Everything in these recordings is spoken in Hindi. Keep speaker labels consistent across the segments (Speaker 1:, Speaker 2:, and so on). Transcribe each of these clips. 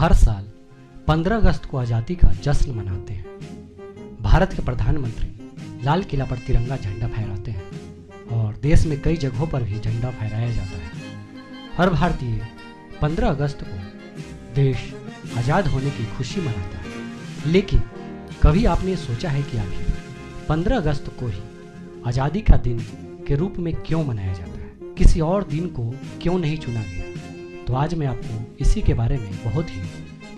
Speaker 1: हर साल 15 अगस्त को आज़ादी का जश्न मनाते हैं। भारत के प्रधानमंत्री लाल किला पर तिरंगा झंडा फहराते हैं और देश में कई जगहों पर भी झंडा फहराया जाता है। हर भारतीय 15 अगस्त को देश आज़ाद होने की खुशी मनाता है। लेकिन कभी आपने सोचा है कि आखिर 15 अगस्त को ही आज़ादी का दिन के रूप में क्यों मनाया जाता है? किसी और दिन को क्यों नहीं चुना गया? तो आज मैं आपको इसी के बारे में बहुत ही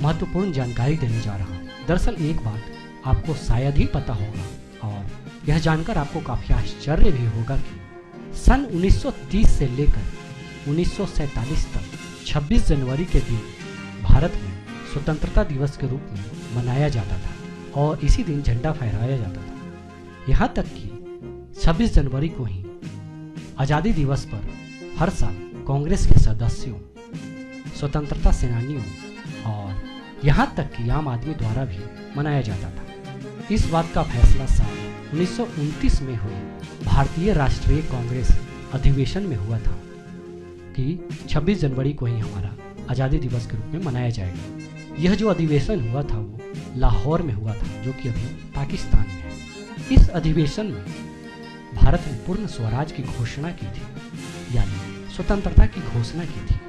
Speaker 1: महत्वपूर्ण जानकारी देने जा रहा हूँ। दरअसल एक बात आपको शायद ही पता होगा और यह जानकर आपको काफ़ी आश्चर्य भी होगा कि सन 1930 से लेकर 1947 तक 26 जनवरी के दिन भारत में स्वतंत्रता दिवस के रूप में मनाया जाता था और इसी दिन झंडा फहराया जाता था। यहाँ तक कि 26 जनवरी को ही आज़ादी दिवस पर हर साल कांग्रेस के सदस्यों, स्वतंत्रता सेनानियों और यहाँ तक कि आम आदमी द्वारा भी मनाया जाता था। इस बात का फैसला साल 1929 में हुए भारतीय राष्ट्रीय कांग्रेस अधिवेशन में हुआ था कि 26 जनवरी को ही हमारा आज़ादी दिवस के रूप में मनाया जाएगा। यह जो अधिवेशन हुआ था वो लाहौर में हुआ था, जो कि अभी पाकिस्तान में है। इस अधिवेशन में भारत ने पूर्ण स्वराज की घोषणा की थी, यानी स्वतंत्रता की घोषणा की थी।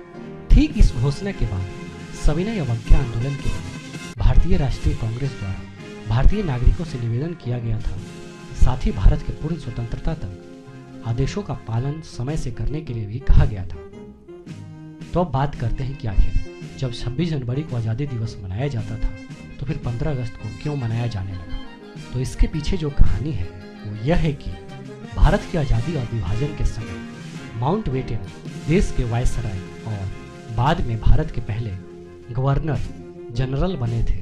Speaker 1: ठीक इस घोषणा के बाद सविनय अवज्ञा आंदोलन के लिए भारतीय राष्ट्रीय कांग्रेस द्वारा भारतीय नागरिकों से निवेदन किया गया था, साथ ही भारत के पूर्ण स्वतंत्रता तक आदेशों का पालन समय से करने के लिए भी कहा गया था। तो अब बात करते हैं कि आखिर जब 26 जनवरी को आज़ादी दिवस मनाया जाता था तो फिर 15 अगस्त को क्यों मनाया जाने लगा? तो इसके पीछे जो कहानी है वो यह है कि भारत की आज़ादी और विभाजन के समय माउंटबेटन देश के वायसराय और बाद में भारत के पहले गवर्नर जनरल बने थे।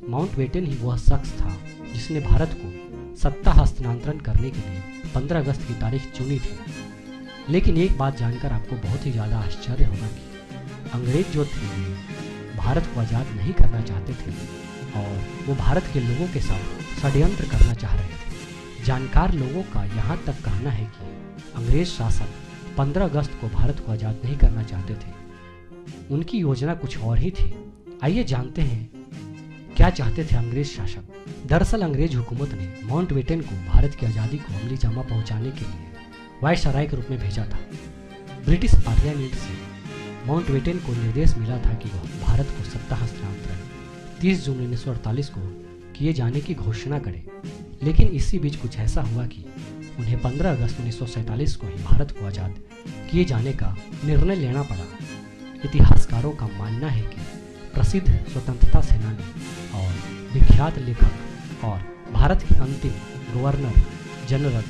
Speaker 1: माउंटबेटन ही वह शख्स था जिसने भारत को सत्ता हस्तांतरण करने के लिए 15 अगस्त की तारीख चुनी थी। लेकिन एक बात जानकर आपको बहुत ही ज़्यादा आश्चर्य होगा कि अंग्रेज जो थे भारत को आज़ाद नहीं करना चाहते थे और वो भारत के लोगों के साथ षड्यंत्र करना चाह रहे थे। जानकार लोगों का यहाँ तक कहना है कि अंग्रेज शासक 15 अगस्त को भारत को आज़ाद नहीं करना चाहते थे, उनकी योजना कुछ और ही थी। आइए जानते हैं क्या चाहते थे अंग्रेज शासक। दरअसल अंग्रेज हुकूमत ने माउंटबेटन को भारत की आज़ादी को अमली जामा पहुंचाने के लिए वायसराय के रूप में भेजा था। ब्रिटिश पार्लियामेंट से माउंटबेटन को निर्देश मिला था कि वह भारत को सत्ता हस्तांतरण 30 जून 1948 को किए जाने की घोषणा करे। लेकिन इसी बीच कुछ ऐसा हुआ कि उन्हें 15 अगस्त 1947 को ही भारत को आज़ाद किए जाने का निर्णय लेना पड़ा। इतिहासकारों का मानना है कि प्रसिद्ध स्वतंत्रता सेनानी और विख्यात लेखक और भारत के अंतिम गवर्नर जनरल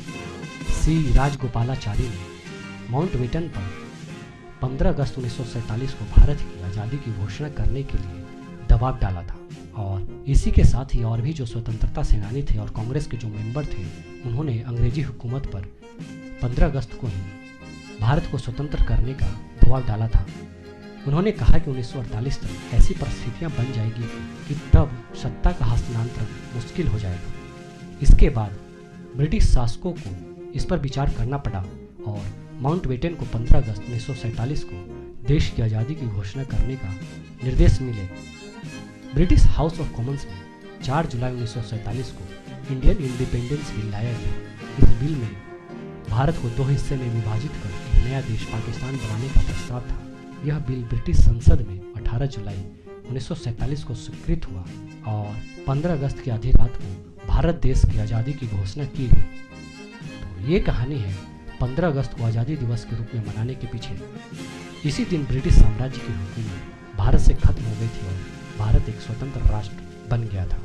Speaker 1: सी राजगोपालाचारी ने माउंटबेटन पर 15 अगस्त 1947 को भारत की आज़ादी की घोषणा करने के लिए दबाव डाला था। और इसी के साथ ही और भी जो स्वतंत्रता सेनानी थे और कांग्रेस के जो मेंबर थे, उन्होंने अंग्रेजी हुकूमत पर 15 अगस्त को ही भारत को स्वतंत्र करने का दबाव डाला था। उन्होंने कहा कि 1948 तक ऐसी परिस्थितियां बन जाएगी कि तब सत्ता का हस्तांतरण मुश्किल हो जाएगा। इसके बाद ब्रिटिश शासकों को इस पर विचार करना पड़ा और माउंटबेटन को 15 अगस्त 1947 को देश की आज़ादी की घोषणा करने का निर्देश मिले। ब्रिटिश हाउस ऑफ कॉमन्स में 4 जुलाई 1947 को इंडियन इंडिपेंडेंस बिल लाया गया। इस बिल में भारत को 2 हिस्से में विभाजित कर एक नया देश पाकिस्तान बनाने का प्रस्ताव था। यह बिल ब्रिटिश संसद में 18 जुलाई 1947 को स्वीकृत हुआ और 15 अगस्त की आधी रात को भारत देश की आज़ादी की घोषणा की गई। तो ये कहानी है 15 अगस्त को आज़ादी दिवस के रूप में मनाने के पीछे। इसी दिन ब्रिटिश साम्राज्य की हुकूमत भारत से खत्म हो गई थी और भारत एक स्वतंत्र राष्ट्र बन गया था।